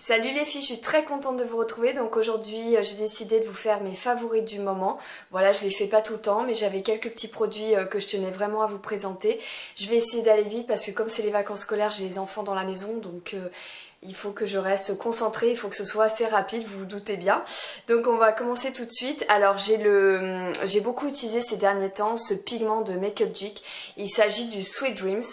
Salut les filles, je suis très contente de vous retrouver. Donc aujourd'hui j'ai décidé de vous faire mes favoris du moment. Voilà, je les fais pas tout le temps mais j'avais quelques petits produits que je tenais vraiment à vous présenter. Je vais essayer d'aller vite parce que comme c'est les vacances scolaires, j'ai les enfants dans la maison, donc il faut que je reste concentrée, il faut que ce soit assez rapide, vous vous doutez bien. Donc on va commencer tout de suite. Alors j'ai beaucoup utilisé ces derniers temps ce pigment de Make Up Geek. Il s'agit du Sweet Dreams.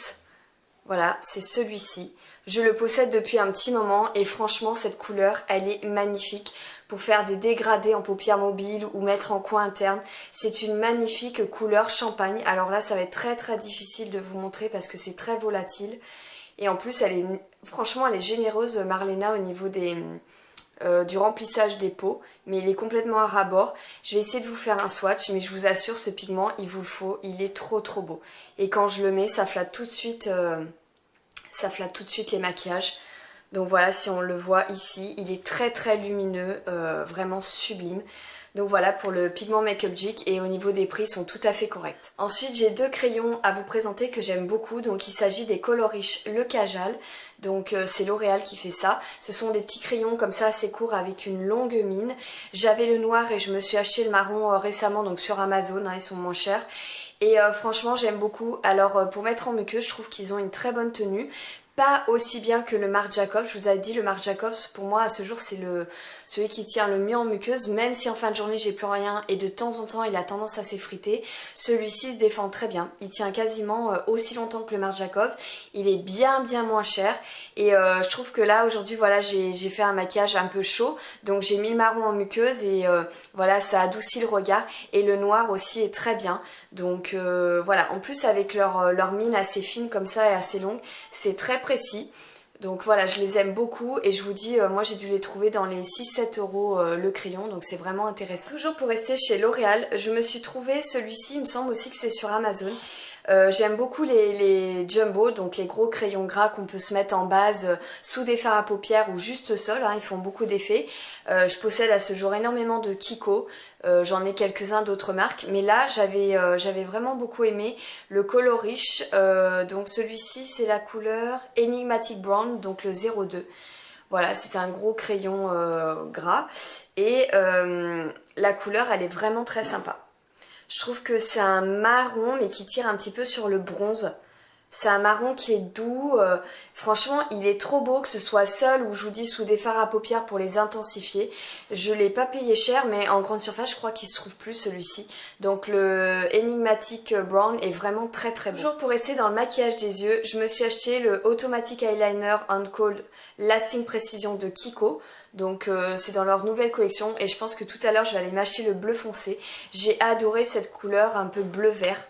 Voilà, c'est celui-ci. Je le possède depuis un petit moment et franchement cette couleur elle est magnifique pour faire des dégradés en paupières mobiles ou mettre en coin interne. C'est une magnifique couleur champagne. Alors là ça va être très difficile de vous montrer parce que c'est très volatile. Et en plus franchement elle est généreuse Marlena au niveau du remplissage des peaux, mais il est complètement à ras-bord. Je vais essayer de vous faire un swatch, mais je vous assure ce pigment il vous le faut, il est trop beau. Et quand je le mets ça flatte tout de suite les maquillages. Donc voilà, si on le voit ici, il est très lumineux, vraiment sublime. Donc voilà pour le pigment Make Up Geek, et au niveau des prix ils sont tout à fait corrects. Ensuite j'ai deux crayons à vous présenter que j'aime beaucoup. Donc il s'agit des Colorish Le Kajal. Donc c'est L'Oréal qui fait ça. Ce sont des petits crayons comme ça assez courts avec une longue mine. J'avais le noir et je me suis acheté le marron récemment donc sur Amazon, hein, ils sont moins chers. Et franchement j'aime beaucoup. Alors pour mettre en muqueuse je trouve qu'ils ont une très bonne tenue. Pas aussi bien que le Marc Jacobs, je vous ai dit le Marc Jacobs pour moi à ce jour c'est celui qui tient le mieux en muqueuse, même si en fin de journée j'ai plus rien et de temps en temps il a tendance à s'effriter. Celui-ci se défend très bien, il tient quasiment aussi longtemps que le Marc Jacobs, il est bien moins cher et je trouve que là aujourd'hui voilà j'ai fait un maquillage un peu chaud, donc j'ai mis le marron en muqueuse et voilà ça adoucit le regard, et le noir aussi est très bien. Donc voilà, en plus avec leur mine assez fine comme ça et assez longue, c'est très précis. Donc voilà, je les aime beaucoup et je vous dis, moi j'ai dû les trouver dans les 6-7 euros le crayon, donc c'est vraiment intéressant. Toujours pour rester chez L'Oréal, je me suis trouvé celui-ci, il me semble aussi que c'est sur Amazon. J'aime beaucoup les jumbo, donc les gros crayons gras qu'on peut se mettre en base sous des fards à paupières ou juste seul, hein, ils font beaucoup d'effets. Je possède à ce jour énormément de Kiko, j'en ai quelques-uns d'autres marques, mais là j'avais vraiment beaucoup aimé le Colorish, donc celui-ci c'est la couleur Enigmatic Brown, donc le 02. Voilà, c'est un gros crayon gras et la couleur elle est vraiment très sympa. Je trouve que c'est un marron mais qui tire un petit peu sur le bronze. C'est un marron qui est doux, franchement il est trop beau, que ce soit seul ou je vous dis sous des fards à paupières pour les intensifier. Je l'ai pas payé cher mais en grande surface je crois qu'il se trouve plus celui-ci. Donc le Enigmatic Brown est vraiment très beau. Toujours pour rester dans le maquillage des yeux, je me suis acheté le Automatic Eyeliner On Cold Lasting Precision de Kiko. Donc c'est dans leur nouvelle collection et je pense que tout à l'heure je vais aller m'acheter le bleu foncé. J'ai adoré cette couleur un peu bleu-vert.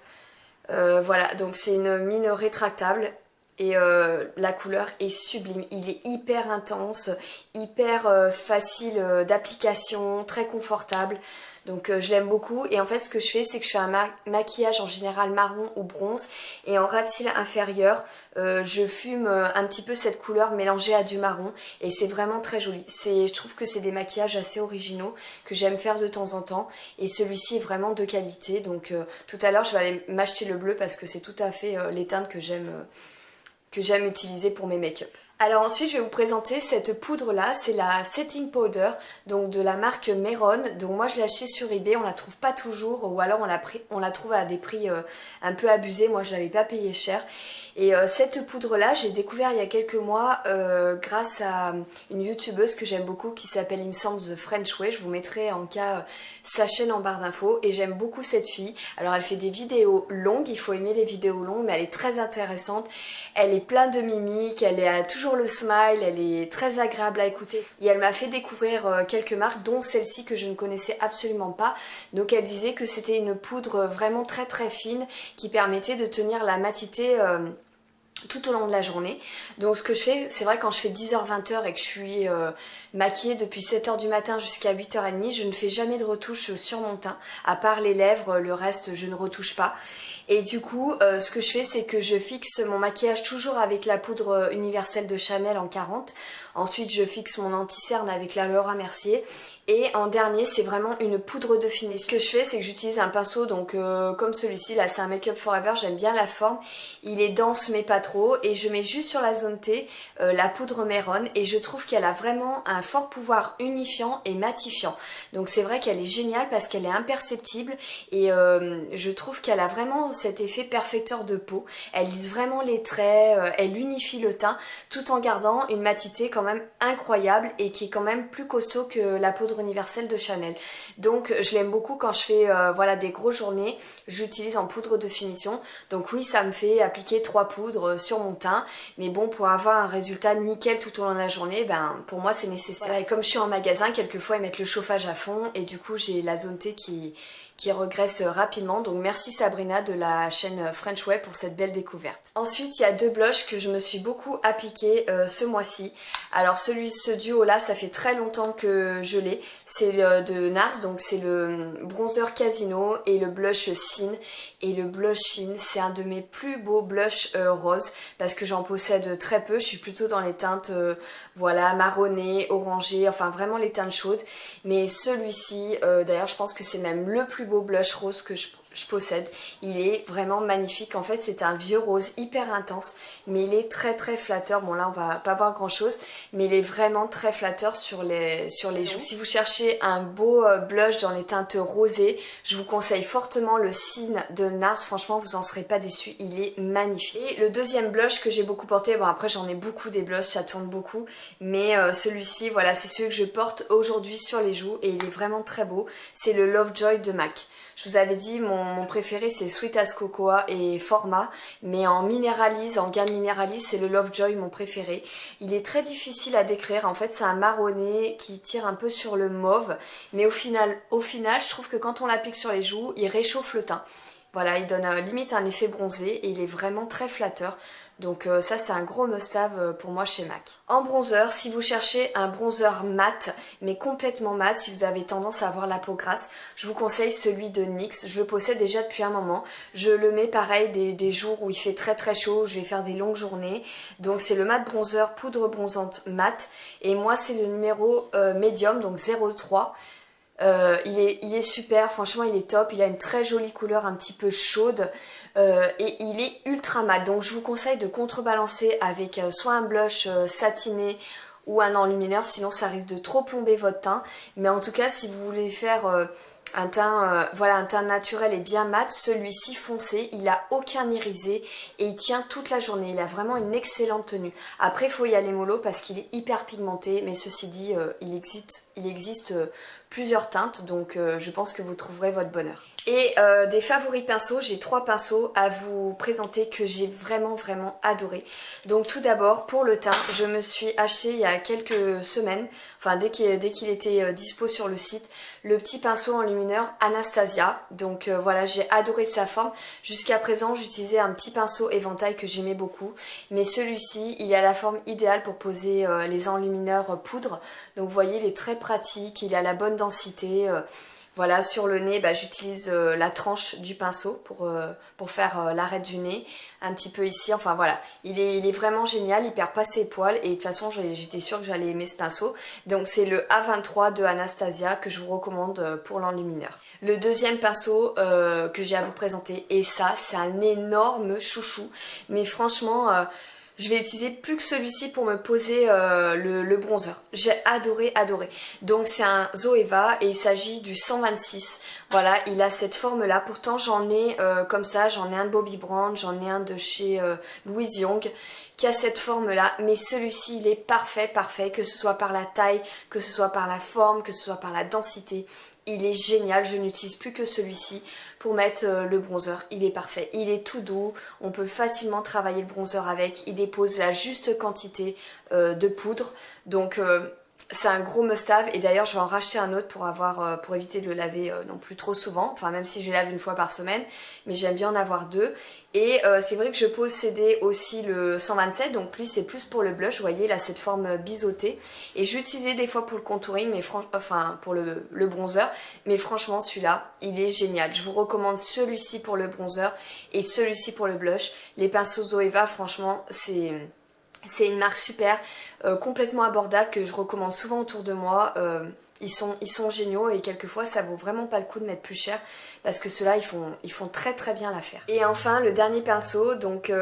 Voilà, donc c'est une mine rétractable et la couleur est sublime. Il est hyper intense, hyper facile d'application, très confortable. Donc je l'aime beaucoup et en fait ce que je fais c'est que je fais un maquillage en général marron ou bronze et en ras de cils inférieur je fume un petit peu cette couleur mélangée à du marron et c'est vraiment très joli. Je trouve que c'est des maquillages assez originaux que j'aime faire de temps en temps et celui-ci est vraiment de qualité. Donc tout à l'heure je vais aller m'acheter le bleu parce que c'est tout à fait les teintes que j'aime utiliser pour mes make-up. Alors ensuite je vais vous présenter cette poudre là, c'est la Setting Powder, donc de la marque Meron. Donc moi je l'ai achetée sur eBay, on la trouve pas toujours ou alors on la trouve à des prix un peu abusés, moi je l'avais pas payé cher. Et cette poudre là j'ai découvert il y a quelques mois grâce à une youtubeuse que j'aime beaucoup qui s'appelle il me semble The French Way, je vous mettrai en cas sa chaîne en barre d'infos et j'aime beaucoup cette fille. Alors elle fait des vidéos longues, il faut aimer les vidéos longues mais elle est très intéressante, elle est pleine de mimiques, elle a toujours le smile, elle est très agréable à écouter et elle m'a fait découvrir quelques marques dont celle-ci que je ne connaissais absolument pas. Donc elle disait que c'était une poudre vraiment très fine qui permettait de tenir la matité tout au long de la journée. Donc ce que je fais, c'est vrai quand je fais 10h-20h et que je suis maquillée depuis 7h du matin jusqu'à 8h30, je ne fais jamais de retouche sur mon teint, à part les lèvres, le reste je ne retouche pas. Et du coup, ce que je fais, c'est que je fixe mon maquillage toujours avec la poudre universelle de Chanel en 40. Ensuite, je fixe mon anti-cerne avec la Laura Mercier. Et en dernier, c'est vraiment une poudre de finition. Ce que je fais, c'est que j'utilise un pinceau, donc comme celui-ci, là c'est un Make Up Forever, j'aime bien la forme. Il est dense mais pas trop, et je mets juste sur la zone T la poudre Meron, et je trouve qu'elle a vraiment un fort pouvoir unifiant et matifiant. Donc c'est vrai qu'elle est géniale parce qu'elle est imperceptible, et je trouve qu'elle a vraiment cet effet perfecteur de peau. Elle lisse vraiment les traits, elle unifie le teint, tout en gardant une matité quand même incroyable, et qui est quand même plus costaud que la poudre universelle de Chanel. Donc je l'aime beaucoup quand je fais voilà, des grosses journées, j'utilise en poudre de finition. Donc oui, ça me fait appliquer 3 poudres sur mon teint, mais bon, pour avoir un résultat nickel tout au long de la journée, ben pour moi c'est nécessaire. Voilà, et comme je suis en magasin, quelquefois ils mettent le chauffage à fond, et du coup j'ai la zone T qui regresse rapidement. Donc merci Sabrina de la chaîne French Way pour cette belle découverte. Ensuite, il y a 2 blushs que je me suis beaucoup appliqués ce mois-ci. Alors ce duo là, ça fait très longtemps que je l'ai. C'est de NARS, donc c'est le bronzer Casino et le blush Sin. Et le blush Sin, c'est un de mes plus beaux blushs roses, parce que j'en possède très peu. Je suis plutôt dans les teintes voilà, marronnées, orangées, enfin vraiment les teintes chaudes. Mais celui-ci, d'ailleurs je pense que c'est même le plus beau blush rose que je possède. Il est vraiment magnifique. En fait c'est un vieux rose hyper intense, mais il est très très flatteur. Bon là on va pas voir grand chose, mais il est vraiment très flatteur sur les joues. Si vous cherchez un beau blush dans les teintes rosées, je vous conseille fortement le Sin de NARS. Franchement vous en serez pas déçus, il est magnifique. Et le deuxième blush que j'ai beaucoup porté, bon après j'en ai beaucoup des blushs, ça tourne beaucoup, mais celui-ci voilà, c'est celui que je porte aujourd'hui sur les joues, et il est vraiment très beau. C'est le Lovejoy de MAC. Je vous avais dit, mon préféré c'est Sweet as Cocoa et Format, mais en minéralise, en gamme minéralise, c'est le Lovejoy mon préféré. Il est très difficile à décrire, en fait c'est un marronné qui tire un peu sur le mauve, mais au final je trouve que quand on l'applique sur les joues, il réchauffe le teint. Voilà, il donne limite un effet bronzé, et il est vraiment très flatteur. Donc ça c'est un gros must-have pour moi chez MAC. En bronzer, si vous cherchez un bronzer mat, mais complètement mat, si vous avez tendance à avoir la peau grasse, je vous conseille celui de NYX. Je le possède déjà depuis un moment. Je le mets pareil des jours où il fait très très chaud, je vais faire des longues journées. Donc c'est le mat bronzer poudre bronzante mat. Et moi c'est le numéro médium, donc 03. Il est super, franchement il est top, il a une très jolie couleur un petit peu chaude, et il est ultra mat. Donc je vous conseille de contrebalancer avec soit un blush satiné ou un enlumineur, sinon ça risque de trop plomber votre teint. Mais en tout cas si vous voulez faire un teint, voilà, un teint naturel et bien mat, celui-ci foncé, il a aucun irisé et il tient toute la journée. Il a vraiment une excellente tenue. Après il faut y aller mollo parce qu'il est hyper pigmenté, mais ceci dit il existe plusieurs teintes, donc je pense que vous trouverez votre bonheur. Et des favoris pinceaux, j'ai 3 pinceaux à vous présenter que j'ai vraiment adoré. Donc tout d'abord pour le teint, je me suis acheté il y a quelques semaines, enfin dès qu'il était dispo sur le site, le petit pinceau enlumineur Anastasia. Donc voilà, j'ai adoré sa forme. Jusqu'à présent j'utilisais un petit pinceau éventail que j'aimais beaucoup, mais celui-ci il a la forme idéale pour poser les enlumineurs poudre. Donc vous voyez, il est très pratique, il a la bonne densité. Voilà, sur le nez, bah, j'utilise la tranche du pinceau pour faire l'arête du nez, un petit peu ici, enfin voilà. Il est vraiment génial, il perd pas ses poils, et de toute façon j'étais sûre que j'allais aimer ce pinceau. Donc c'est le A23 de Anastasia que je vous recommande pour l'enlumineur. Le deuxième pinceau que j'ai à vous présenter, et ça c'est un énorme chouchou, mais franchement... je vais utiliser plus que celui-ci pour me poser le bronzer. J'ai adoré. Donc c'est un Zoeva et il s'agit du 126. Voilà, il a cette forme là. Pourtant j'en ai comme ça, j'en ai un de Bobbi Brown, j'en ai un de chez Louise Young qui a cette forme là. Mais celui-ci il est parfait, que ce soit par la taille, que ce soit par la forme, que ce soit par la densité. Il est génial, je n'utilise plus que celui-ci pour mettre le bronzer, il est parfait. Il est tout doux, on peut facilement travailler le bronzer avec, il dépose la juste quantité de poudre, donc c'est un gros must-have. Et d'ailleurs je vais en racheter un autre pour éviter de le laver non plus trop souvent, enfin même si je lave une fois par semaine, mais j'aime bien en avoir 2. Et c'est vrai que je possédais aussi le 127, donc lui c'est plus pour le blush, vous voyez il a cette forme biseautée. Et j'utilisais des fois pour le contouring, mais enfin pour le bronzer, mais franchement celui-là il est génial. Je vous recommande celui-ci pour le bronzer et celui-ci pour le blush. Les pinceaux Zoeva, franchement c'est une marque super, complètement abordable, que je recommande souvent autour de moi. ils sont géniaux et quelquefois ça vaut vraiment pas le coup de mettre plus cher parce que ceux-là ils font très très bien l'affaire. Et enfin le dernier pinceau, donc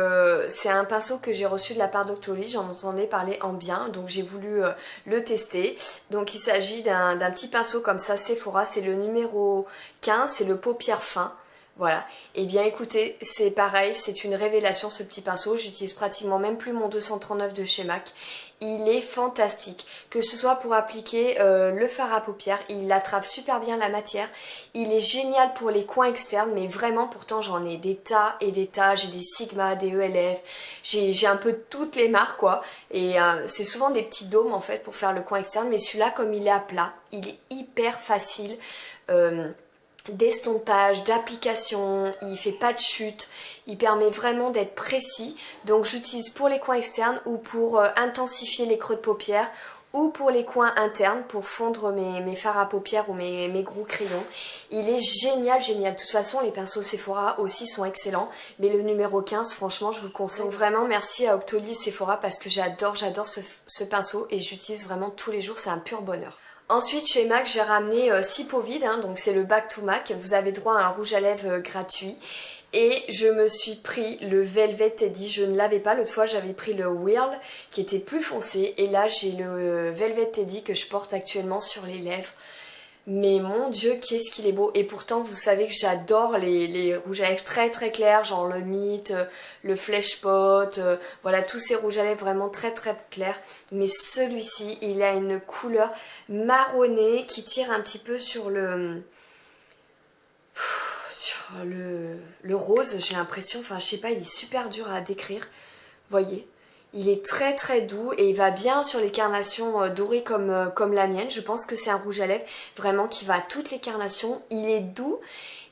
c'est un pinceau que j'ai reçu de la part d'Octoly, j'en entendais parler en bien, donc j'ai voulu le tester. Donc il s'agit d'un petit pinceau comme ça Sephora, c'est le numéro 15, c'est le paupière fin. Voilà, et bien écoutez, c'est pareil, c'est une révélation ce petit pinceau, j'utilise pratiquement même plus mon 239 de chez MAC. Il est fantastique, que ce soit pour appliquer le fard à paupières, il attrape super bien la matière, il est génial pour les coins externes, mais vraiment pourtant j'en ai des tas et des tas, j'ai des Sigma, des ELF, j'ai un peu toutes les marques quoi, et c'est souvent des petits dômes en fait pour faire le coin externe, mais celui-là comme il est à plat, il est hyper facile, d'estompage, d'application, il fait pas de chute, il permet vraiment d'être précis, donc j'utilise pour les coins externes ou pour intensifier les creux de paupières ou pour les coins internes pour fondre mes fards à paupières ou mes gros crayons. Il est génial, génial. De toute façon les pinceaux Sephora aussi sont excellents, mais le numéro 15 franchement je vous le conseille. Donc vraiment merci à Octoly Sephora parce que j'adore ce pinceau et j'utilise vraiment tous les jours, c'est un pur bonheur. Ensuite chez MAC j'ai ramené 6 pots vides, hein, donc c'est le Back to MAC, vous avez droit à un rouge à lèvres gratuit. Et je me suis pris le Velvet Teddy, je ne l'avais pas, l'autre fois j'avais pris le Whirl qui était plus foncé. Et là j'ai le Velvet Teddy que je porte actuellement sur les lèvres. Mais mon dieu qu'est-ce qu'il est beau, et pourtant vous savez que j'adore les rouges à lèvres très très clairs, genre le Meet, le Flesh Pot, voilà tous ces rouges à lèvres vraiment très très clairs, mais celui-ci il a une couleur marronnée qui tire un petit peu sur le rose, j'ai l'impression, enfin je sais pas, il est super dur à décrire, voyez. Il est très très doux et il va bien sur les carnations dorées comme la mienne. Je pense que c'est un rouge à lèvres vraiment qui va à toutes les carnations. Il est doux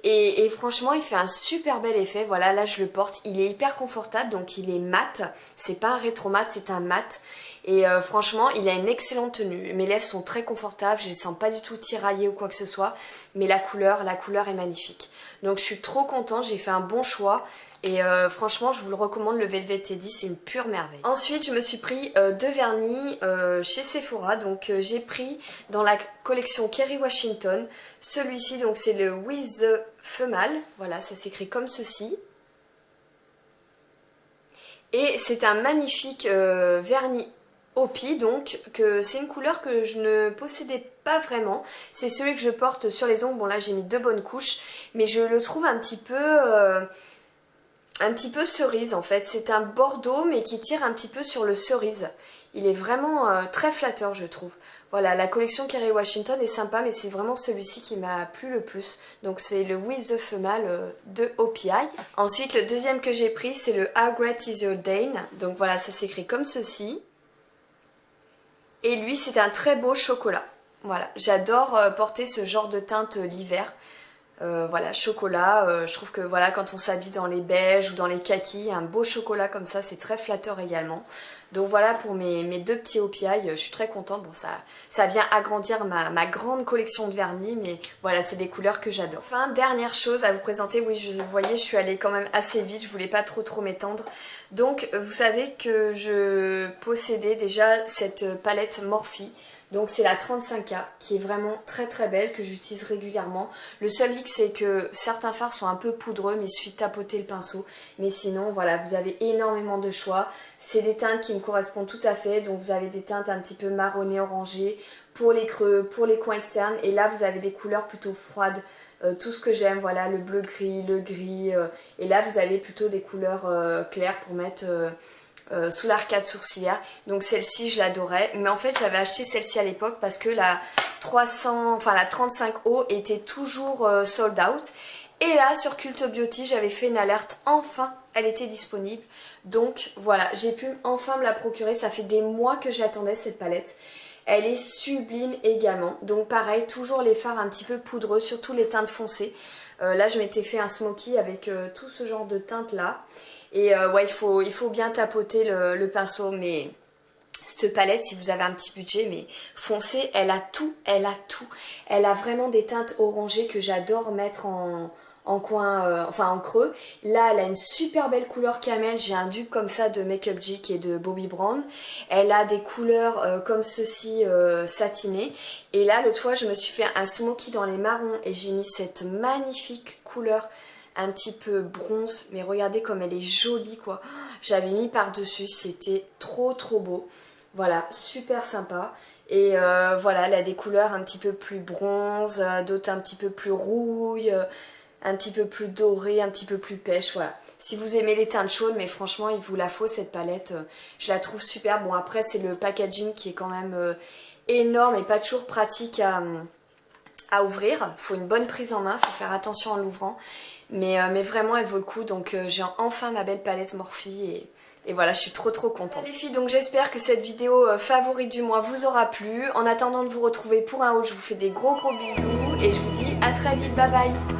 et franchement il fait un super bel effet. Voilà, là je le porte. Il est hyper confortable, donc il est mat. C'est pas un rétro mat, c'est un mat. Et franchement il a une excellente tenue. Mes lèvres sont très confortables, je les sens pas du tout tiraillées ou quoi que ce soit. Mais la couleur est magnifique. Donc je suis trop contente, j'ai fait un bon choix. Et franchement je vous le recommande, le Velvet Teddy, c'est une pure merveille. Ensuite je me suis pris deux vernis chez Sephora, donc j'ai pris dans la collection Kerry Washington, celui-ci donc c'est le With the Female, voilà ça s'écrit comme ceci. Et c'est un magnifique vernis Hopi, donc que c'est une couleur que je ne possédais pas vraiment, c'est celui que je porte sur les ongles. Bon là j'ai mis 2 bonnes couches, mais je le trouve un petit peu cerise en fait, c'est un bordeaux mais qui tire un petit peu sur le cerise. Il est vraiment très flatteur je trouve. Voilà, la collection Kerry Washington est sympa, mais c'est vraiment celui-ci qui m'a plu le plus. Donc c'est le With the Female de OPI. Ensuite le deuxième que j'ai pris c'est le How Great Is Your Dane. Donc voilà, ça s'écrit comme ceci. Et lui c'est un très beau chocolat. Voilà, j'adore porter ce genre de teinte l'hiver. Voilà, chocolat, je trouve que voilà, quand on s'habille dans les beiges ou dans les kakis, un beau chocolat comme ça, c'est très flatteur également. Donc voilà pour mes deux petits OPI, je suis très contente. Bon, ça vient agrandir ma grande collection de vernis, mais voilà, c'est des couleurs que j'adore. Enfin, dernière chose à vous présenter, oui, vous voyez, je suis allée quand même assez vite, je voulais pas trop m'étendre. Donc, vous savez que je possédais déjà cette palette Morphe. Donc c'est la 35K qui est vraiment très très belle, que j'utilise régulièrement. Le seul hic c'est que certains fards sont un peu poudreux, mais il suffit de tapoter le pinceau. Mais sinon voilà, vous avez énormément de choix. C'est des teintes qui me correspondent tout à fait. Donc vous avez des teintes un petit peu marronnées, orangées pour les creux, pour les coins externes. Et là vous avez des couleurs plutôt froides. Tout ce que j'aime, voilà, le bleu gris, le gris. Et là vous avez plutôt des couleurs claires pour mettre... sous l'arcade sourcilière. Donc celle-ci je l'adorais, mais en fait j'avais acheté celle-ci à l'époque parce que la 35O était toujours sold out, et là sur Cult Beauty j'avais fait une alerte, enfin elle était disponible, donc voilà, j'ai pu enfin me la procurer. Ça fait des mois que je l'attendais cette palette. Elle est sublime également, donc pareil, toujours les fards un petit peu poudreux, surtout les teintes foncées. Là je m'étais fait un smoky avec tout ce genre de teintes là. Et ouais, il faut bien tapoter le pinceau, mais cette palette, si vous avez un petit budget, mais foncez, elle a tout, elle a tout. Elle a vraiment des teintes orangées que j'adore mettre en en coin, enfin en creux. Là elle a une super belle couleur camel, j'ai un dupe comme ça de Make Up Geek et de Bobbi Brown. Elle a des couleurs comme ceci satinées. Et là l'autre fois je me suis fait un smoky dans les marrons et j'ai mis cette magnifique couleur un petit peu bronze, mais regardez comme elle est jolie quoi. J'avais mis par dessus, c'était trop beau. Voilà, super sympa. Et voilà, elle a des couleurs un petit peu plus bronze, d'autres un petit peu plus rouille, un petit peu plus doré, un petit peu plus pêche, voilà. Si vous aimez les teintes chaudes, mais franchement il vous la faut cette palette, je la trouve super. Bon après c'est le packaging qui est quand même énorme et pas toujours pratique à ouvrir. Il faut une bonne prise en main, il faut faire attention en l'ouvrant. Mais vraiment elle vaut le coup, donc j'ai enfin ma belle palette Morphe et voilà, je suis trop contente. Les filles, donc j'espère que cette vidéo favorite du mois vous aura plu. En attendant de vous retrouver pour un haul, je vous fais des gros bisous et je vous dis à très vite, bye bye.